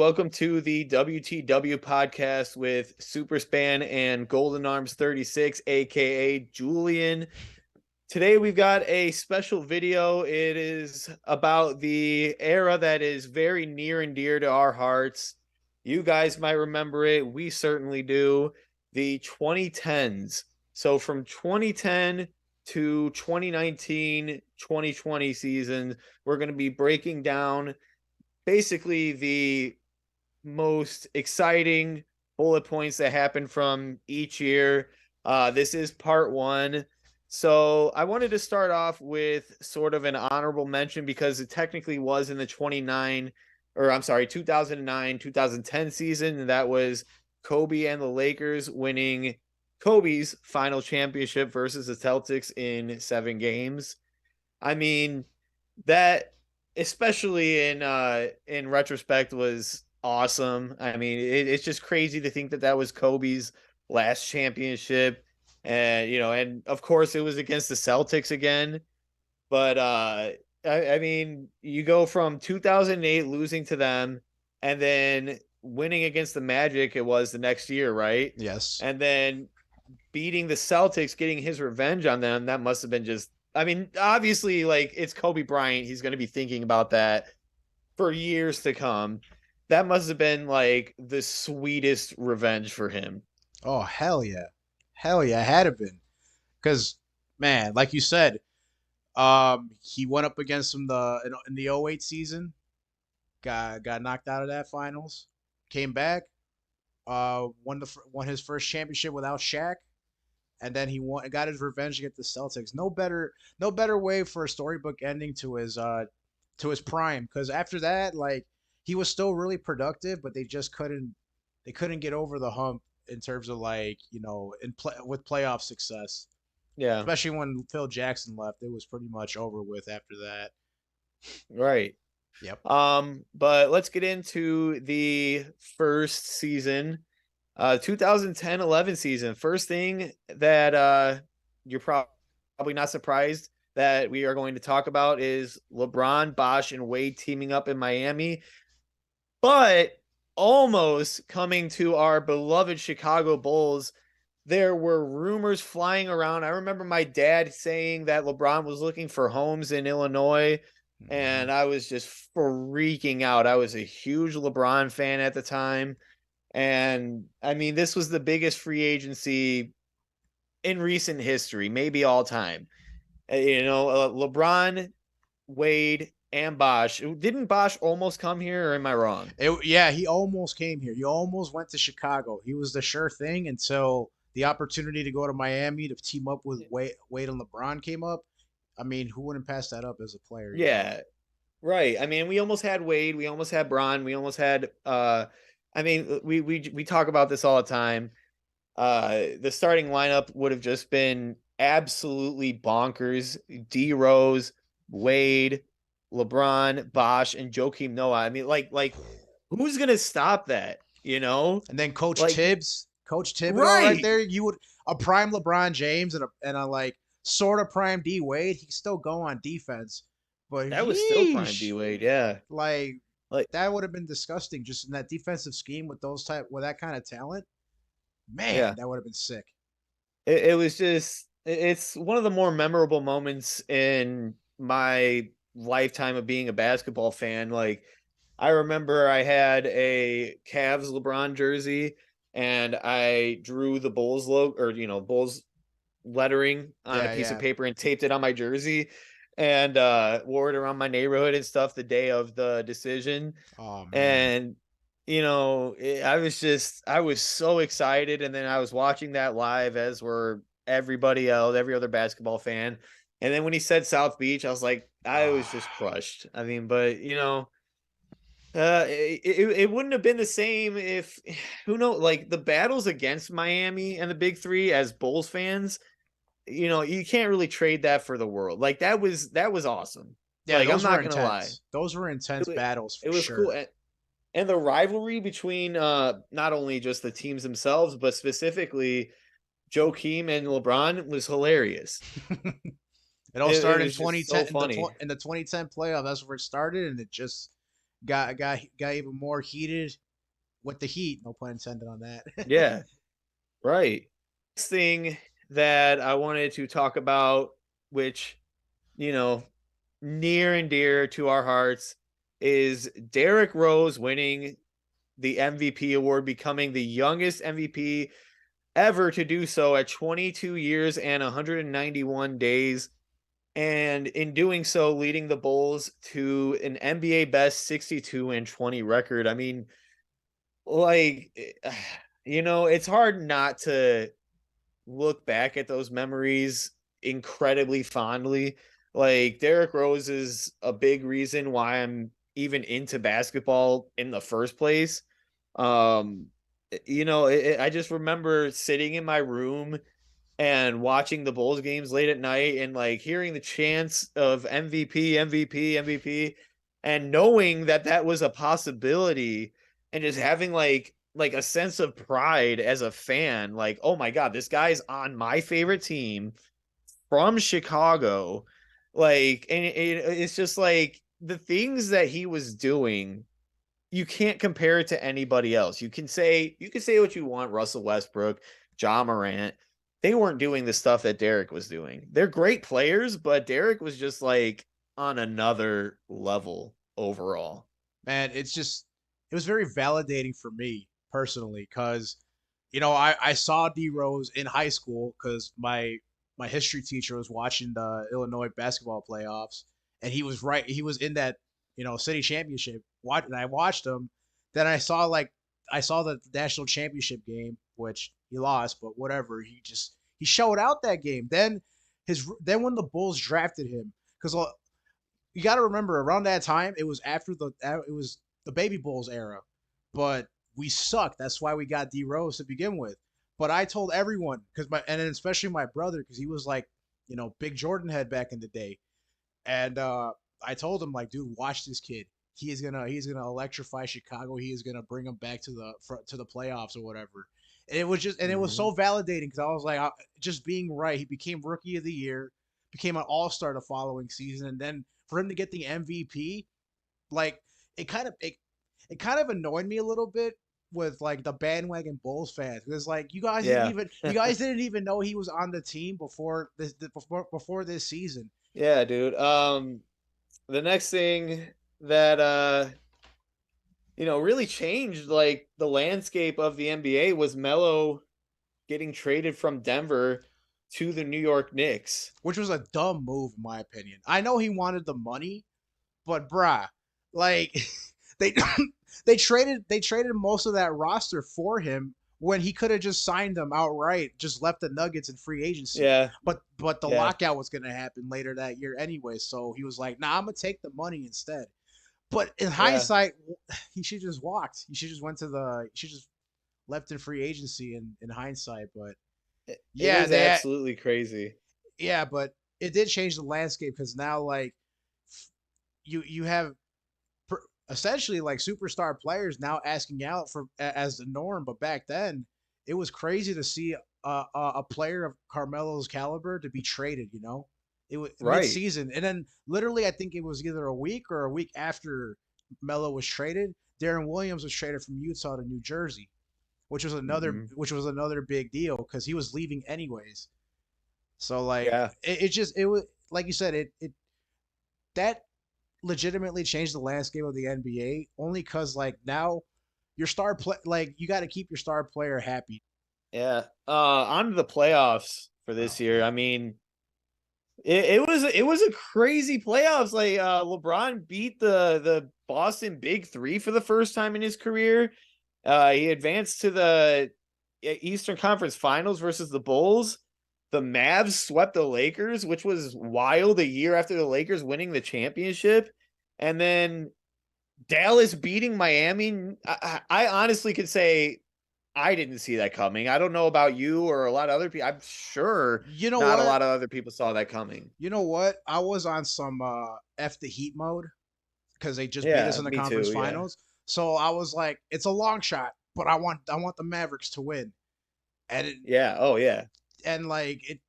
Welcome to the WTW podcast with Superspan and Golden Arms 36, aka Julian. Today we've got a special video. It is about the era that is very near and dear to our hearts. You guys might remember it. We certainly do. The 2010s. So from 2010 to 2019, 2020 season, we're going to be breaking down basically the most exciting bullet points that happen from each year. This is part one. So I wanted to start off with sort of an honorable mention because it technically was in the 2009, 2010 season. And that was Kobe and the Lakers winning Kobe's final championship versus the Celtics in 7 games. I mean, that especially in retrospect was awesome. I mean, it's just crazy to think that that was Kobe's last championship, and and of course it was against the Celtics again. But I mean, you go from 2008 losing to them, and then winning against the Magic. It was the next year, right? Yes. And then beating the Celtics, getting his revenge on them. That must have been just. I mean, obviously, like it's Kobe Bryant. He's going to be thinking about that for years to come. That must have been like the sweetest revenge for him. Oh, hell yeah. Hell yeah, it had to been. Because, man, like you said, he went up against him in the '08 season, got knocked out of that finals, came back, won his first championship without Shaq, and then he got his revenge against the Celtics. No better way for a storybook ending to his prime. Because after that, like he was still really productive, but they couldn't get over the hump in terms of like with playoff success. Yeah, Especially when Phil Jackson left, it was pretty much over with after that. right. Yep. But let's get into the first season, 2010-11 season. First thing that you're probably not surprised that we are going to talk about is LeBron, Bosh, and Wade teaming up in Miami, but almost coming to our beloved Chicago Bulls. There were rumors flying around. I remember my dad saying that LeBron was looking for homes in Illinois, Hmm. and I was just freaking out. I was a huge LeBron fan at the time. And I mean, this was the biggest free agency in recent history, maybe all time. LeBron, Wade, and Bosh. Didn't Bosh almost come here, or am I wrong? Yeah, he almost came here. He almost went to Chicago. He was the sure thing until the opportunity to go to Miami to team up with Wade and LeBron came up. I mean, who wouldn't pass that up as a player, you know? Yeah, right. I mean, we almost had Wade, we almost had Bron, we almost had I mean, we talk about this all the time. The starting lineup would have just been absolutely bonkers. D Rose, Wade, LeBron, Bosh, and Joakim Noah. I mean, like who's gonna stop that? You know? And then Like Coach Thibodeau right right. there, you would a prime LeBron James and a like sort of prime D Wade. He still go on defense, but That was still prime yeesh, D Wade, yeah. like Like that would have been disgusting just in that defensive scheme with that kind of talent. Man, yeah. that would have been sick. It was just it's one of the more memorable moments in my lifetime of being a basketball fan. Like I remember I had a Cavs LeBron jersey and I drew the Bulls logo or Bulls lettering on a Yeah, piece of yeah. paper and taped it on my jersey and wore it around my neighborhood and stuff the day of the decision. Oh man. And I was so excited, and then I was watching that live, as were everybody else, every other basketball fan. And then when he said South Beach, I was like, I was Ah. just crushed. I mean, but it wouldn't have been the same if who knows, like the battles against Miami and the Big Three as Bulls fans. You can't really trade that for the world. Like that was awesome. Yeah, Like I'm those were not gonna lie, intense. Those were intense it, battles it for was cool. sure. And the rivalry between not only just the teams themselves, but specifically Joakim and LeBron was hilarious. It all It started in was just so 2010 funny. in the 2010 playoff. That's where it started, and it just got even more heated with the heat. No pun intended on that. Yeah, right. Next thing that I wanted to talk about, which, you know, near and dear to our hearts, is Derrick Rose winning the MVP award, becoming the youngest MVP ever to do so at 22 years and 191 days. And in doing so, leading the Bulls to an NBA best 62 and 20 record. I mean, like, it's hard not to look back at those memories incredibly fondly. Like, Derrick Rose is a big reason why I'm even into basketball in the first place. Um, I just remember sitting in my room and watching the Bulls games late at night and like hearing the chants of MVP, MVP, MVP, and knowing that that was a possibility, and just having like a sense of pride as a fan, like, oh my god, this guy's on my favorite team from Chicago. Like, and it's just like the things that he was doing, you can't compare it to anybody else. You can say what you want, Russell Westbrook, John Morant. They weren't doing the stuff that Derek was doing. They're great players, but Derek was just like on another level overall. Man, it was very validating for me personally because I saw D Rose in high school because my history teacher was watching the Illinois basketball playoffs, and he was in that city championship. And I watched him. Then I saw the national championship game, which he lost, but whatever. He showed out that game. Then when the Bulls drafted him, because you got to remember around that time it was it was the Baby Bulls era, but we sucked. That's why we got D Rose to begin with. But I told everyone because and then especially my brother because he was like big Jordan head back in the day, and I told him like, dude, watch this kid. He's gonna electrify Chicago. He is gonna bring them back to the playoffs or whatever. And it was Mm-hmm. so validating because I was like, just being right. He became rookie of the year, became an all star the following season, and then for him to get the MVP, like it kind of it, it kind of annoyed me a little bit with like the bandwagon Bulls fans because like Yeah. you guys didn't even know he was on the team before this season. Yeah, dude. The next thing that really changed like the landscape of the NBA was Melo getting traded from Denver to the New York Knicks. Which was a dumb move in my opinion. I know he wanted the money, but bruh, like they they traded most of that roster for him when he could have just signed them outright, just left the Nuggets in free agency. Yeah, But the yeah, lockout was gonna happen later that year anyway, so he was like, "Nah, I'm gonna take the money instead." But in yeah. hindsight, he should just walked. He should just he should just left in free agency in hindsight. But It yeah, was absolutely crazy. but it did change the landscape because now like you have essentially like superstar players now asking out for as the norm. But back then, it was crazy to see a player of Carmelo's caliber to be traded. It was Right. mid-season, and then literally, I think it was either a week after Melo was traded. Darren Williams was traded from Utah to New Jersey, Hmm. which was another big deal because he was leaving anyways. So like Yeah, it was like you said it that legitimately changed the landscape of the NBA only because like now your star play like you got to keep your star player happy. yeah. On to the playoffs for this Oh year. man, I mean, it was a crazy playoffs. Like LeBron beat the Boston Big Three for the first time in his career. He advanced to the Eastern Conference Finals versus the Bulls. The Mavs swept the Lakers, which was wild a year after the Lakers winning the championship. And then Dallas beating Miami. I honestly could say I didn't see that coming. I don't know about you or a lot of other people. I'm sure you know not a what? lot of other people saw that coming. You know what? I was on some F the Heat mode because they just beat us Yeah, in the me conference too. Yeah. finals. So I was like, it's a long shot, but I want the Mavericks to win. And Yeah. Oh, yeah. like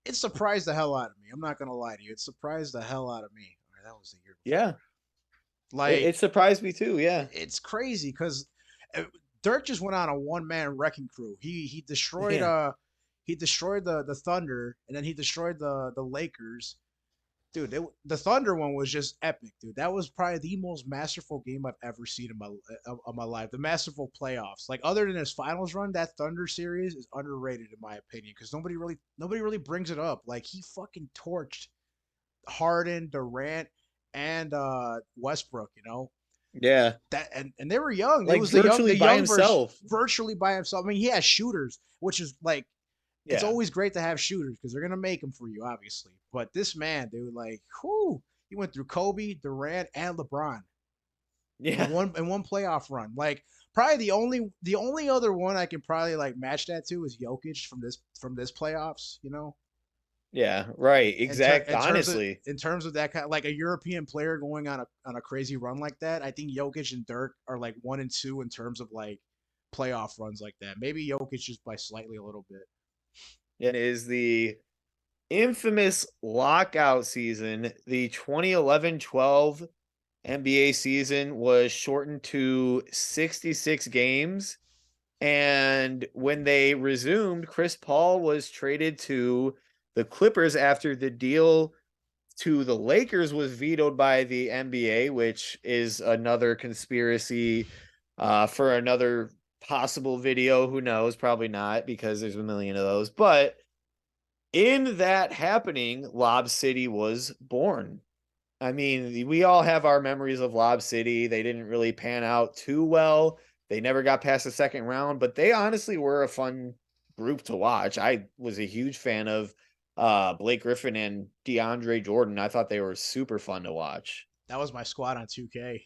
it surprised the hell out of me. I'm not gonna lie to you. It surprised the hell out of me. All right, that was the year before Yeah. that. Like It surprised me too. Yeah. it's crazy because Dirk just went on a one man wrecking crew. Yeah. He destroyed the Thunder, and then he destroyed the Lakers. Dude, the Thunder one was just epic, dude. That was probably the most masterful game I've ever seen in my life. The masterful playoffs. Like other than his finals run, that Thunder series is underrated in my opinion because nobody really brings it up. Like he fucking torched Harden, Durant, and Westbrook. You know Yeah. that, and they were young. It Like was virtually the by young version, himself. virtually by himself. I mean, he has shooters, which is like it's Yeah. always great to have shooters because they're gonna make them for you, obviously. But this man, dude, like, whoo, he went through Kobe, Durant, and LeBron Yeah. in one playoff run. Like, probably the only other one I can probably like match that to is Jokic from this playoffs. You know, Yeah. Right. Exact. Honestly. in terms of that kind of like a European player going on a crazy run like that. I think Jokic and Dirk are like 1 and 2 in terms of like playoff runs like that. Maybe Jokic just by slightly a little bit. It is the infamous lockout season. The 2011-12 NBA season was shortened to 66 games. And when they resumed, Chris Paul was traded to the Clippers after the deal to the Lakers was vetoed by the NBA, which is another conspiracy for another possible video. Who knows? Probably not because there's a million of those. But in that happening, Lob City was born. I mean, we all have our memories of Lob City. They didn't really pan out too well. They never got past the second round, but they honestly were a fun group to watch. I was a huge fan of Blake Griffin and DeAndre Jordan. I thought they were super fun to watch. That was my squad on 2K.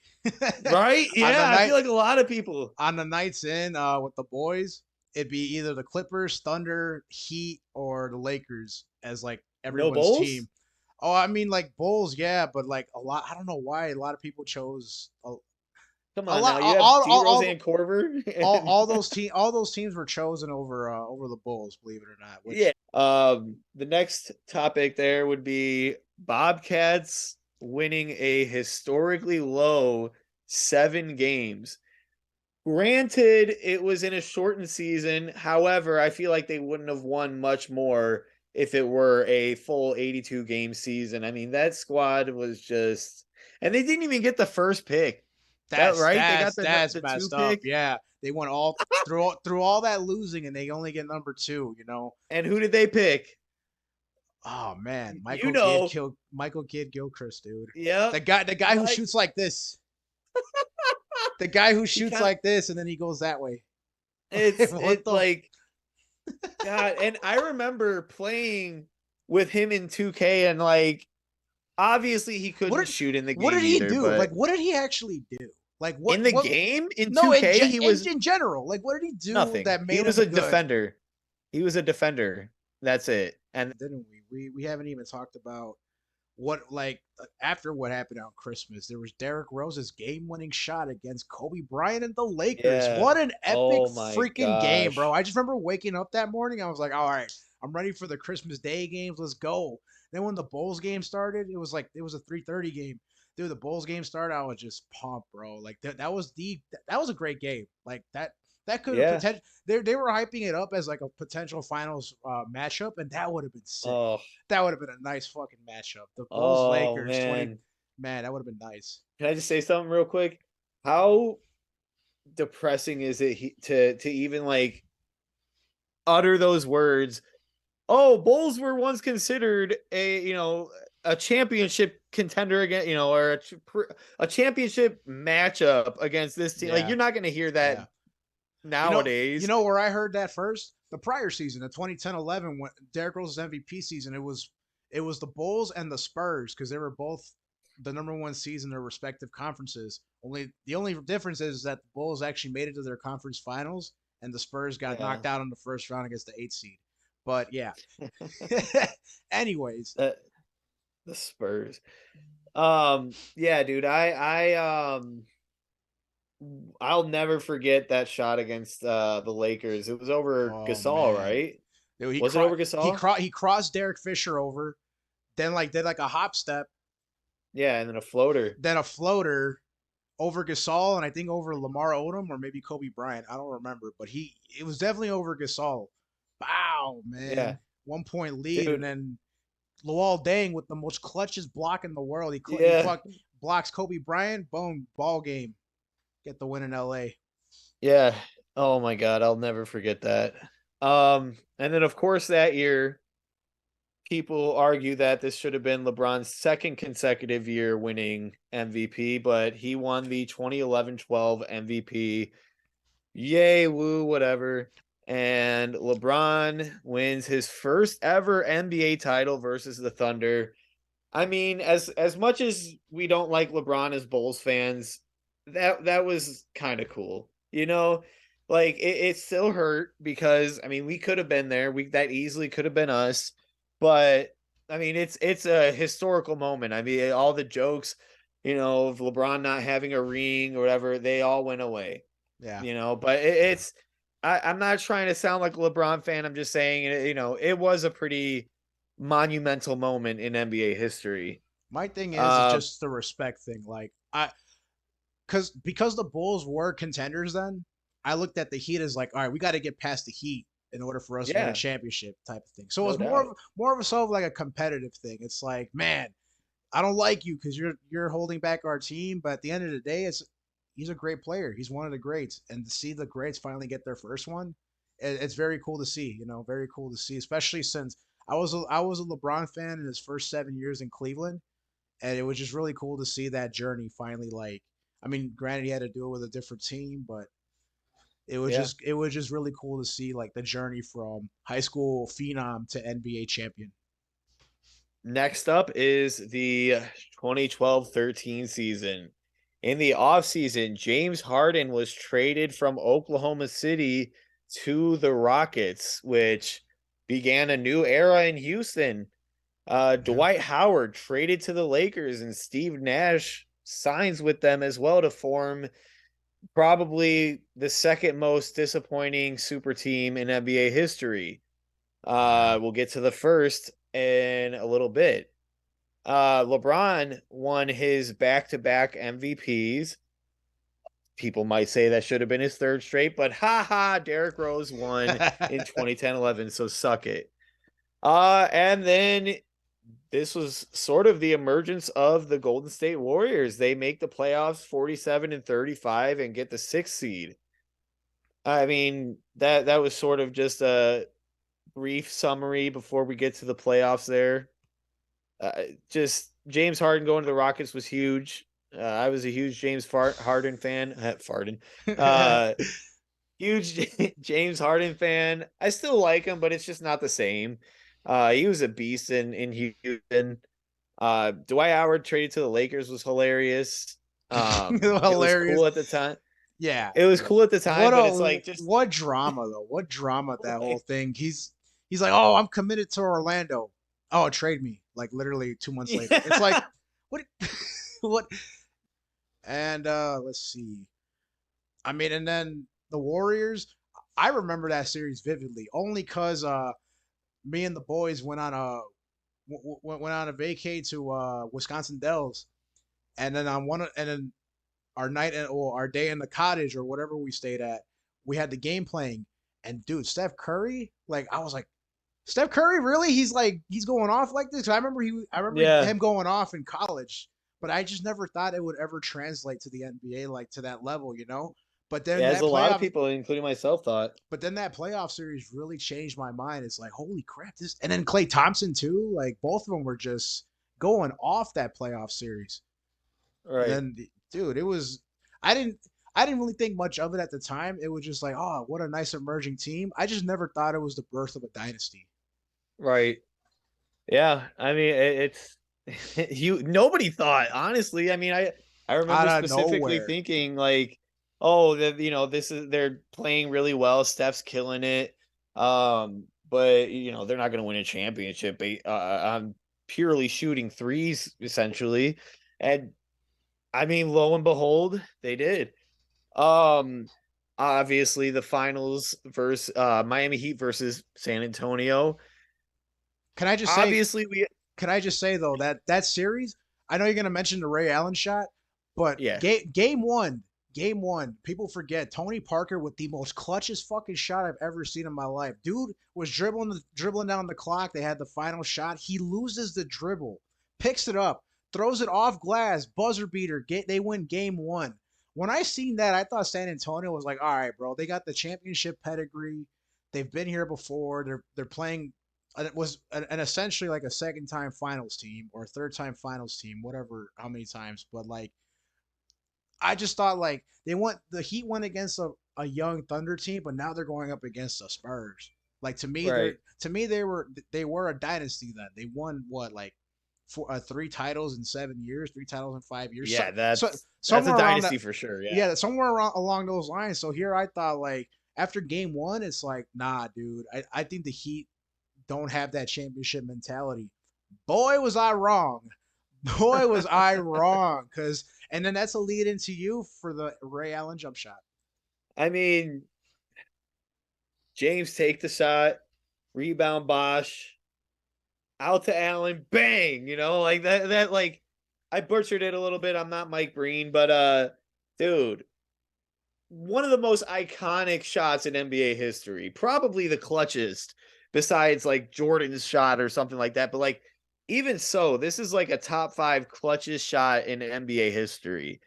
Right? on the Yeah, I night feel like a lot of people. on the nights in with the boys, it'd be either the Clippers, Thunder, Heat, or the Lakers as like No everyone's Bulls? team. Oh, I mean like Bulls, yeah, but like a lot. I don't know why a lot of people chose Come a on lot. now. You have D Rose and Corver. And All those teams were chosen over the Bulls. Believe it or not. yeah. Which The next topic there would be Bobcats winning a historically low 7 games. Granted, it was in a shortened season. However, I feel like they wouldn't have won much more if it were a full 82 game season. I mean, that squad was just, and they didn't even get the first pick. That right? They got that's the two messed up. pick. Yeah, they went all through all that losing, and they only get number two. You know. And who did they pick? Oh man, You know, Michael Kidd Gilchrist, dude. yep. The guy who Like shoots like this. The guy who he shoots kind of like this and then he goes that way. What it the like God, and I remember playing with him in 2K and like obviously he what couldn't did shoot in the what did game he either, do? Like but what did he actually do? Like in the what game in no 2K he was in general, like what did he do nothing. that He made was him a good? defender. He was a defender. That's it. And Didn't we? We haven't even talked about what like after what happened on Christmas. There was Derrick Rose's game-winning shot against Kobe Bryant and the Lakers. yeah. What an epic Oh my freaking game, bro! gosh. I just remember waking up that morning. I was like, all right, I'm ready for the Christmas Day games. Let's go. Then when the Bulls game started, it was a 3:30 game. Dude, the Bulls game started. I was just pumped, bro. Like that was a great game. Like that could have Yeah. potential. They were hyping it up as like a potential finals matchup, and that would have been sick. Oh, That would have been a nice fucking matchup. The Bulls oh Lakers 20, man. man, that would have been nice. Can I just say something real quick? How depressing is it to even like utter those words? Oh, Bulls were once considered a championship contender again, or a championship matchup against this team. Like Yeah, you're not going to hear yeah. that You nowadays. know where I heard that first? The prior season, the 2010-11, when Derrick Rose's MVP season, it was the Bulls and the Spurs because they were both the number one seeds in their respective conferences. Only the only difference is that the Bulls actually made it to their conference finals, and the Spurs got Yeah. knocked out in the first round against the 8th seed. But yeah. Anyways, uh, the Spurs. Yeah, dude. I'll never forget that shot against the Lakers. It was over oh Gasol, man, right? Was it over Gasol? he crossed Derek Fisher over, then like did like a hop step, Yeah, and then a floater. then a floater, over Gasol and I think over Lamar Odom or maybe Kobe Bryant. I don't remember, but it was definitely over Gasol. Wow, Yeah, man. 1 point lead, and dude. then Luol Deng with the most clutchest block in the world. He Yeah, blocks Kobe Bryant. Boom, ball game. Get the win in LA. yeah. Oh my God, I'll never forget that. And then of course that year, people argue that this should have been LeBron's second consecutive year winning MVP, but he won the 2011-12 MVP. Yay, woo, whatever. And LeBron wins his first ever NBA title versus the Thunder. I mean, as much as we don't like LeBron as Bulls fans, that was kind of cool. Like it still hurt because I mean we could have been there. We that easily could have been us. But I mean it's a historical moment. I mean all the jokes, of LeBron not having a ring or whatever, they all went away. Yeah. But it's I'm not trying to sound like a LeBron fan. I'm just saying, it was a pretty monumental moment in NBA history. My thing is Uh, just the respect thing. Like because the Bulls were contenders then, I looked at the Heat as like, all right, we got to get past the Heat in order for us to win a yeah, championship type of thing. So it no was doubt. more of a sort of like a competitive thing. It's like, man, I don't like you because you're holding back our team, but at the end of the day, he's a great player. He's one of the greats, and to see the greats finally get their first one, it's very cool to see. Very cool to see, especially since I was a LeBron fan in his first 7 years in Cleveland, and it was just really cool to see that journey finally. Like, I mean, granted he had to do it with a different team, but Yeah. it was just really cool to see like the journey from high school phenom to NBA champion. Next up is the 2012-13 season. In the offseason, James Harden was traded from Oklahoma City to the Rockets, which began a new era in Houston. Yeah. Dwight Howard traded to the Lakers, and Steve Nash signs with them as well to form probably the second most disappointing super team in NBA history. Yeah. We'll get to the first in a little bit. LeBron won his back-to-back MVPs. People might say that should have been his third straight, but haha, Derrick Rose won in 2010-11, so suck it. And then this was sort of the emergence of the Golden State Warriors. They make the playoffs 47-35 and get the sixth seed. I mean, that was sort of just a brief summary before we get to the playoffs there. Just James Harden going to the Rockets was huge. I was a huge Harden fan. Farden. Uh, huge James Harden fan. I still like him, but it's just not the same. He was a beast in Houston. Dwight Howard traded to the Lakers was hilarious. It was Hilarious. cool at the time. Yeah, It was yeah. cool at the time, What but a it's like just what drama though? What drama that whole like, thing? He's like, "Oh, I'm committed to Orlando." Oh, trade me. Like literally 2 months later. It's like yeah, what what and let's see. I mean, and then the Warriors, I remember that series vividly only cuz me and the boys went on a vacay to Wisconsin Dells, and then and then our night or our day in the cottage or whatever we stayed at, we had the game playing. And dude, Steph Curry, like I was like, Steph Curry, really? He's going off like this. I remember yeah. him going off in college, but I just never thought it would ever translate to the NBA like to that level. But then As that a lot of playoff, people, including myself, thought. but then that playoff series really changed my mind. It's like, holy crap, this, and then Klay Thompson too. Like both of them were just going off that playoff series. And Right. then, dude, it was I didn't I didn't really think much of it at the time. It was just like, oh, what a nice emerging team. I just never thought it was the birth of a dynasty. Right. Yeah. I mean, you. Nobody thought, honestly. I mean, I remember Out of specifically nowhere. thinking like, oh, that this is they're playing really well. Steph's killing it. But they're not going to win a championship. On purely shooting threes, essentially, and I mean, lo and behold, they did. Um, Obviously, the finals versus Miami Heat versus San Antonio. Can I just say Obviously, we can I just say though that series, I know you're gonna mention the Ray Allen shot. But Yeah. game one, people forget Tony Parker with the most clutchest fucking shot I've ever seen in my life. Dude was dribbling down the clock. They had the final shot. He loses the dribble, picks it up, throws it off glass, buzzer beater. They win game one. When I seen that, I thought San Antonio was like, all right, bro, they got the championship pedigree. They've been here before. They're playing. It was an essentially like a second time finals team or a third time finals team, whatever, how many times. But like I just thought like the Heat went against a young Thunder team, but now they're going up against the Spurs. Like Right. to me they were a dynasty then. They won what like three titles in 7 years, three titles in 5 years. Yeah, that's a Somewhere around that, dynasty for sure. Yeah. yeah, somewhere around along those lines. So here I thought like after game one, it's like nah, dude. I think the Heat don't have that championship mentality. Boy, was I wrong. Boy, was I wrong. And then that's a lead into you for the Ray Allen jump shot. I mean, James take the shot, rebound Bosch, out to Allen, bang, like that like I butchered it a little bit. I'm not Mike Breen, but dude, one of the most iconic shots in NBA history, probably the clutchest besides like Jordan's shot or something like that, but like even so, this is like a top 5 clutchest shot in NBA history.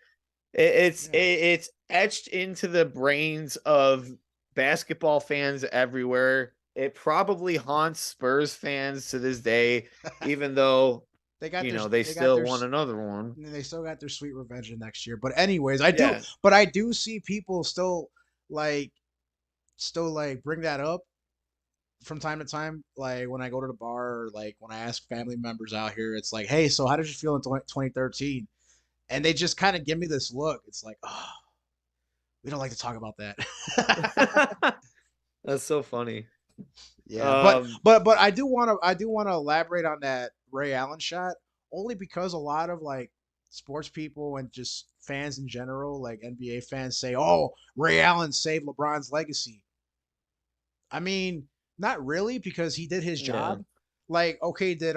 Yeah. It's etched into the brains of basketball fans everywhere. It probably haunts Spurs fans to this day, even though they they got still their won another one. they still got their sweet revenge next year. But anyways, Yeah, I do see people like still like bring that up from time to time. Like when I go to the bar or like when I ask family members out here, it's like, hey, so how did you feel in 2013? And they just kind of give me this look. It's like, oh, we don't like to talk about that. that's so funny. Yeah, Um, but I do want to elaborate on that Ray Allen shot only because a lot of like sports people and just fans in general, like NBA fans, say, "Oh, Ray Allen saved LeBron's legacy." I mean, not really because he did his yeah, job. Like, okay, did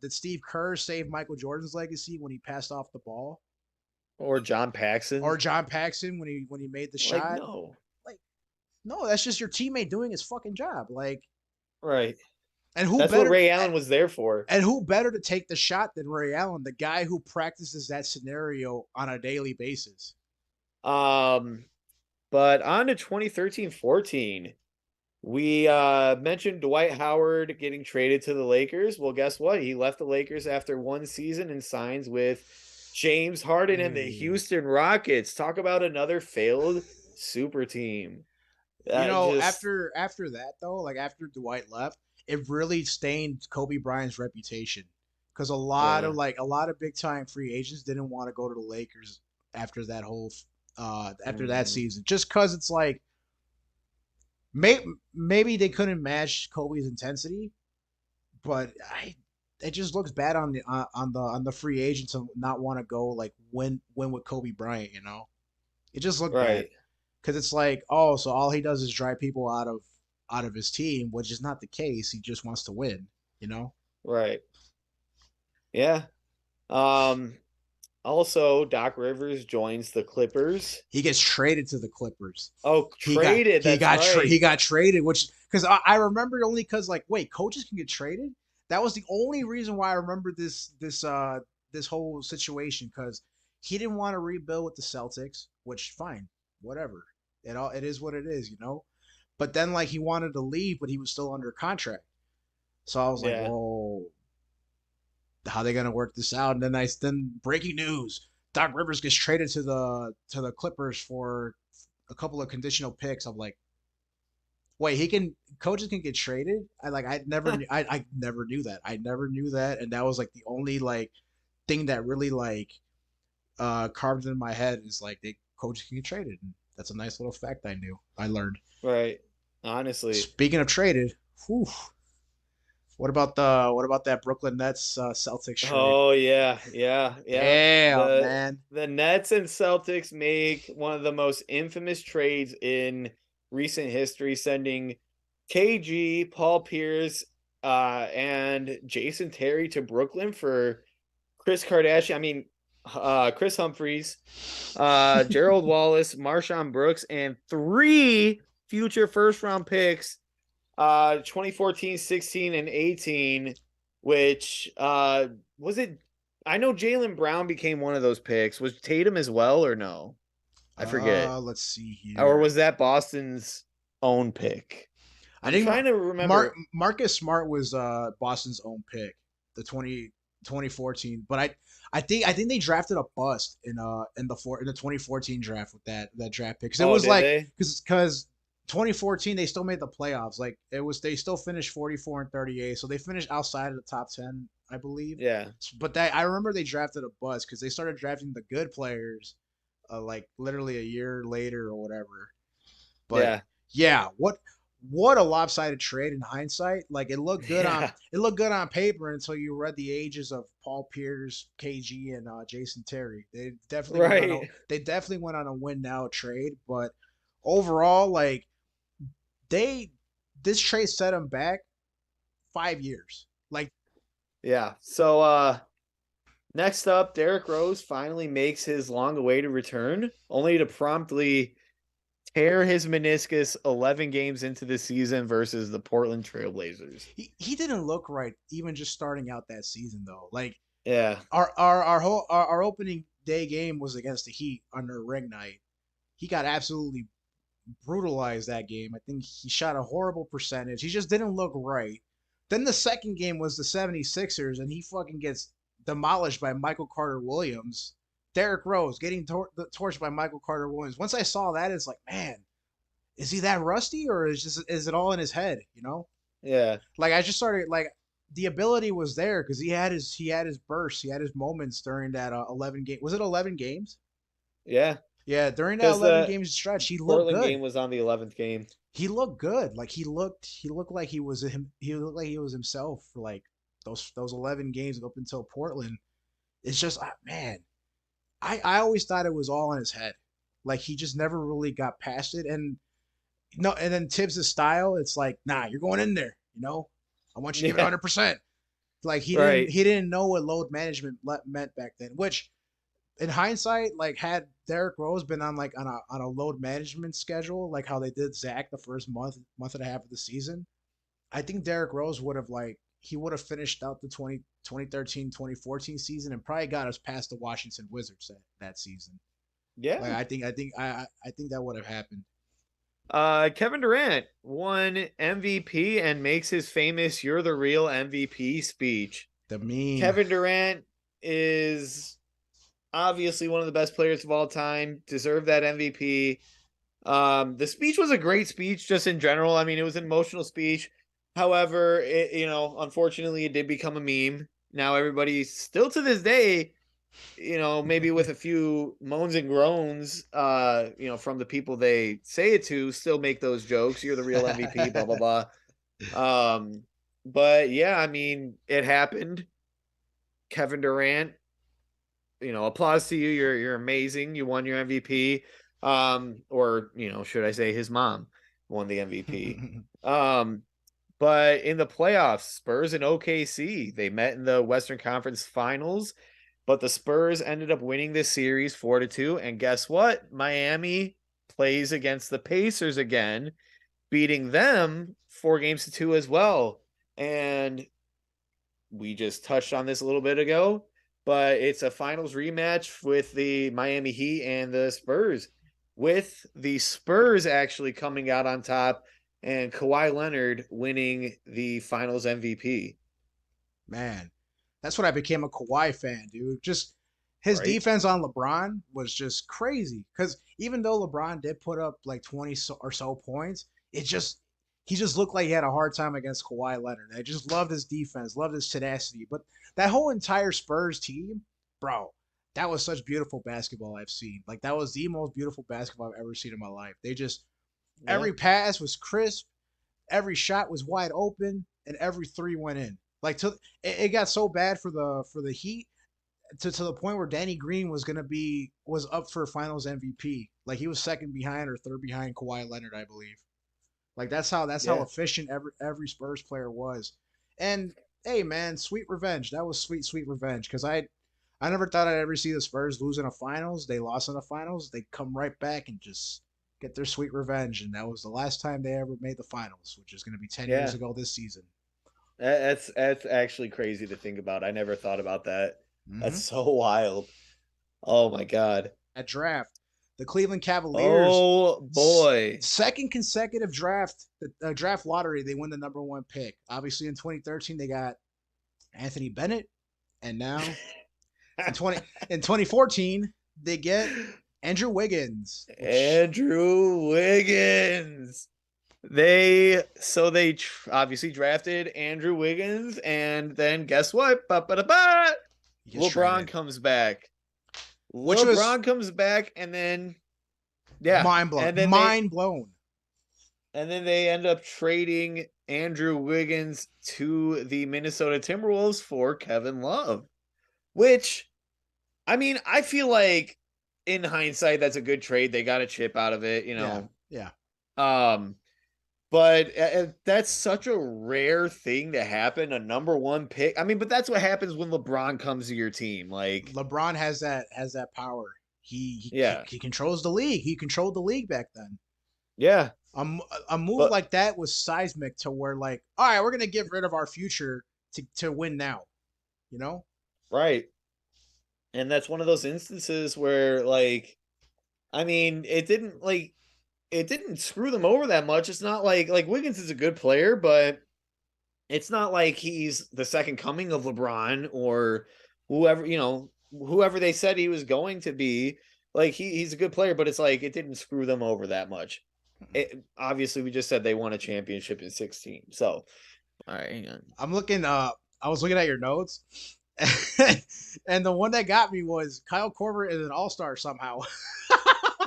Steve Kerr save Michael Jordan's legacy when he passed off the ball, or John or Paxson. John Paxson when he made the Like, shot? no, Like, no, that's just your teammate doing his fucking job. Like, right? and who That's what better? Ray Allen was there for. And who better to take the shot than Ray Allen, the guy who practices that scenario on a daily basis? Um, but on to 2013-14. We mentioned Dwight Howard getting traded to the Lakers. Well, guess what? He left the Lakers after one season and signs with James Harden and the Mm. Houston Rockets. Talk about another failed super team. You know, Just after that though, like after Dwight left, it really stained Kobe Bryant's reputation because yeah, a lot of big time free agents didn't want to go to the Lakers after that whole after that mhm, season, just because it's like may, maybe they couldn't match Kobe's intensity, but it just looks bad on the free agents to not want to go like win with Kobe Bryant. You know, it just looked bad right, because it's like, oh, so all he does is drive people out of his team, which is not the case. He just wants to win. You know, right. Yeah. Um, Also, Doc Rivers joins the Clippers. he gets traded to the Clippers. Oh, traded. That's He right. got traded, which because I remember only because like wait, coaches can get traded. That was the only reason why I remember this whole situation because he didn't want to rebuild with the Celtics, which fine, whatever. It is what it is, you know. But then like he wanted to leave, but he was still under contract. So I was like, Yeah. whoa, how they gonna work this out? And then breaking news: Doc Rivers gets traded to the Clippers for a couple of conditional picks. I'm like, wait, he can coaches can get traded? I never knew that. I never knew that, and that was like the only like thing that really like carved in my head is like they coaches can get traded. And that's a nice little fact I learned. Right. Honestly. Speaking of traded, whew, what about that Brooklyn Nets Celtics trade? Oh yeah, yeah, yeah. Damn, The man. the Nets and Celtics make one of the most infamous trades in recent history, sending KG, Paul Pierce, and Jason Terry to Brooklyn for Chris Kardashian. I mean, Chris Humphreys, Gerald Wallace, Marshawn Brooks, and three future first round picks, 2014, 16, and 18, which was it? I know Jaylen Brown became one of those picks. Was Tatum as well or no? I forget. Let's see Or here. was that Boston's own pick? I I'm think trying to remember. Marcus Smart was Boston's own pick, the 2014. But I think they drafted a bust in the 2014 draft with that draft pick, because it Oh, was did like, they? because 2014 they still made the playoffs. Like, it was, they still finished 44 and 38, so they finished outside of the top 10, I believe. Yeah. But that, I remember they drafted a bust because they started drafting the good players, like literally a year later or whatever. But Yeah. yeah, what a lopsided trade in hindsight. Like, Yeah. it looked good on paper until you read the ages of Paul Pierce, KG, and Jason Terry. Right. They definitely went on a win now trade, but overall, like, they this trade set them back 5 years. Like, Yeah. So next up, Derrick Rose finally makes his long awaited return, only to promptly tear his meniscus 11 games into the season versus the Portland Trailblazers. he didn't look right even just starting out that season though. Like, Yeah. our opening day game was against the Heat under ring night. He got absolutely brutalized that game. I think he shot a horrible percentage. He just didn't look right. Then the second game was the 76ers, and he fucking gets demolished by Michael Carter Williams. Derrick Rose getting torched by Michael Carter Williams. Once I saw that, it's like, man, is he that rusty, or is it all in his head? Yeah. Like, I just started, like, the ability was there because he had his bursts, he had his moments during that 11 game. Was it 11 games? Yeah. Yeah, during that Because 11 the games stretch, he looked Portland good. game was on the 11th game. He looked good. Like, he looked like he was him. He looked like he was himself for like those 11 games up until Portland. It's just, man, I always thought it was all in his head. Like, he just never really got past it. And no, and then Tibbs' style, it's like, nah, you're going in there. I want you to give it Yeah. 100%. Like, he didn't Right. he didn't know what load management meant back then. Which, in hindsight, like, had Derrick Rose been on, like, on a load management schedule, like how they did Zach the first month and a half of the season, I think Derrick Rose would have, like, he would have finished out the 2013-2014 season and probably got us past the Washington Wizards that season. Like, Yeah. I think that would have happened. Kevin Durant won MVP and makes his famous "You're the real MVP" speech. The meme. Kevin Durant is obviously one of the best players of all time, deserved that MVP. The speech was a great speech just in general. I mean, it was an emotional speech. However, unfortunately, it did become a meme. Now everybody still to this day, maybe with a few moans and groans, from the people they say it to, still make those jokes. You're the real MVP, blah blah blah. Um, but yeah, I mean, it happened. Kevin Durant, applause to you. You're amazing. You won your MVP. Or should I say his mom won the MVP. Um, but in the playoffs, Spurs and OKC, they met in the Western Conference Finals, but the Spurs ended up winning this series 4-2. And guess what? Miami plays against the Pacers again, beating them 4-2 as well. And we just touched on this a little bit ago, but it's a finals rematch with the Miami Heat and the Spurs, with the Spurs actually coming out on top and Kawhi Leonard winning the finals MVP. Man, that's when I became a Kawhi fan, dude. Just his Right? defense on LeBron was just crazy. Because even though LeBron did put up like 20 or so points, he just looked like he had a hard time against Kawhi Leonard. I just loved his defense, loved his tenacity. But that whole entire Spurs team, bro, that was such beautiful basketball I've seen. Like, that was the most beautiful basketball I've ever seen in my life. They just, Yeah. every pass was crisp, every shot was wide open, and every three went in. Like, it got so bad for the Heat, to the point where Danny Green was up for Finals MVP. Like, he was second behind or third behind Kawhi Leonard, I believe. Like, that's how Yeah. efficient every Spurs player was. And hey, man, sweet revenge. That was sweet revenge because I never thought I'd ever see the Spurs lose in a finals. They lost in the finals. They come right back and just get their sweet revenge. And that was the last time they ever made the finals, which is going to be 10 years Yeah, ago this season. that's actually crazy to think about. I never thought about that. That's Mm-hmm. so wild. Oh my god. At draft, the Cleveland Cavaliers, Oh boy. second consecutive draft, the draft lottery, they win the number one pick. Obviously, in 2013, they got Anthony Bennett, and now in 2014, they get Andrew Wiggins, which Andrew Wiggins. They obviously drafted Andrew Wiggins, and then guess what? Ba-ba-da-ba! he gets LeBron traded, comes back. which was LeBron comes back, and then yeah, mind blown, mind blown. and then they end up trading Andrew Wiggins to the Minnesota Timberwolves for Kevin Love, which I mean, I feel like in hindsight that's a good trade. They got a chip out of it, you Yeah, know. yeah. Um But that's such a rare thing to happen, a number one pick. I mean, but that's what happens when LeBron comes to your team. Like, LeBron has that power. yeah, He controls the league. He controlled the league back then. yeah, A, a move but like that was seismic to where like, all right, we're gonna get rid of our future to win now. You know? right. And that's one of those instances where, like, I mean, it didn't screw them over that much. It's not like Wiggins is a good player, but it's not like he's the second coming of LeBron or whoever, whoever they said he was going to be. Like he's a good player, but it's like it didn't screw them over that much. Obviously, we just said they won a championship in 16. So, all right, hang on. I'm looking. I was looking at your notes, and the one that got me was Kyle Korver is an All Star somehow.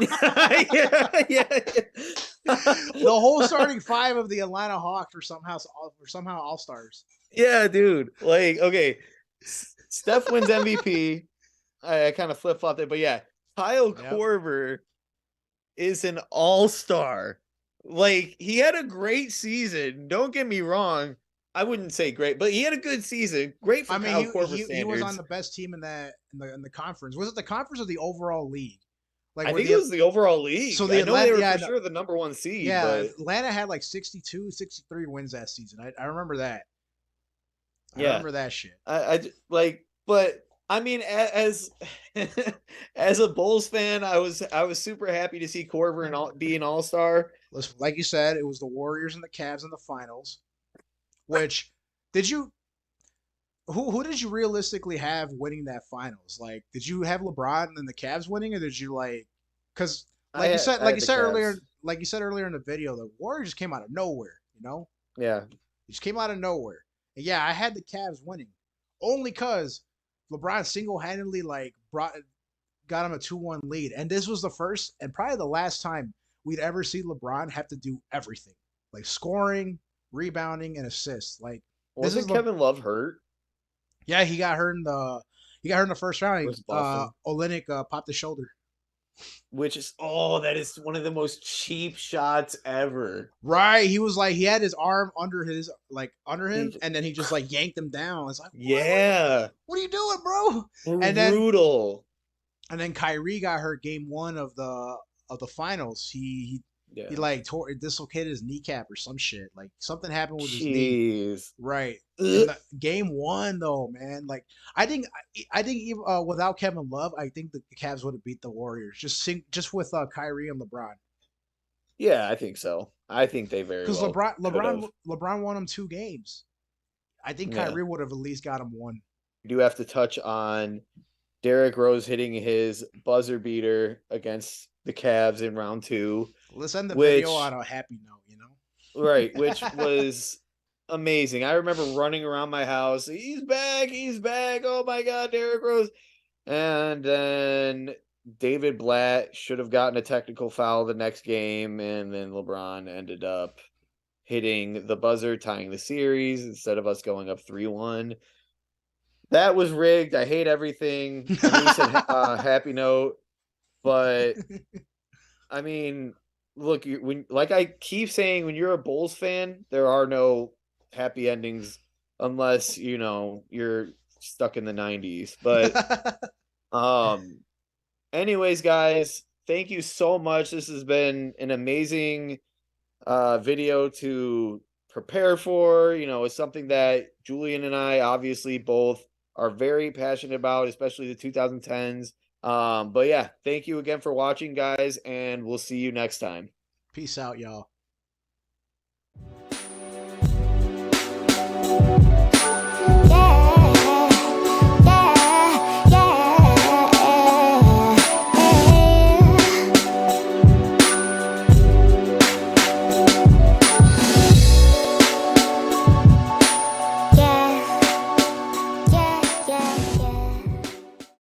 yeah, yeah. The whole starting five of the Atlanta Hawks were somehow All Stars. Yeah, dude. Like, okay, Steph wins MVP. I kind of flip flopped it, but yeah, Kyle Yep. Korver is an all-star. Like he had a great season. Don't get me wrong. I wouldn't say great, but he had a good season. Great for I mean, Kyle Korver he was on standards. the best team in the conference. Was it the conference or the overall league? Like I where think it the was the overall so league. the I know they Atlanta were yeah for no, sure the number one seed, yeah but Atlanta had like 62, 63 wins that season. I remember that. I yeah, remember that shit. but I mean, as as a Bulls fan, I was super happy to see Korver be an all star. Listen, like you said, it was the Warriors and the Cavs in the finals. Which did you who did you realistically have winning that finals? Like, did you have LeBron and the Cavs winning, or did you like? Because I like you had the said earlier, Cavs. like you said earlier in the video, the Warriors just came out of nowhere. You know, Yeah, they just came out of nowhere. And yeah, I had the Cavs winning, only because LeBron single handedly like got him a 2-1 lead, and this was the first and probably the last time we'd ever see LeBron have to do everything, like scoring, rebounding, and assists. Like this is wasn't the Kevin Love hurt yeah, he got hurt in the first round. versus Boston? Olenek popped his shoulder. Which is that is one of the most cheap shots ever. Right, he was like he had his arm under He him, just, and then he just like yanked him down. It's like yeah, what are you doing, bro? And then brutal. Kyrie got hurt game one of the finals. He Yeah, like dislocated his kneecap or some shit. Like something happened with his knee. jeez. Right. Ugh. And the game one though, man. Like I think even, without Kevin Love, I think the Cavs would have beat the Warriors just with Kyrie and LeBron. Yeah, I think so. I think they very Because well could have. LeBron won him 2 games. I think Yeah, Kyrie would have at least got him one. we do have to touch on Derrick Rose hitting his buzzer beater against the Cavs in round two, Let's end the video on which a happy note, you right, which know? was amazing. I remember running around my house. He's back. He's back. Oh my God, Derrick Rose. And then David Blatt should have gotten a technical foul the next game. And then LeBron ended up hitting the buzzer, tying the series instead of us going up 3-1. That was rigged. I hate everything. I know you said happy note, but I mean, look, when like I keep saying, when you're a Bulls fan, there are no happy endings unless you're stuck in the 90s. But um anyways, guys, thank you so much. This has been an amazing video to prepare for. You know, it's something that Julian and I obviously both are very passionate about, especially the 2010s. But yeah, thank you again for watching, guys, and we'll see you next time. Peace out, y'all.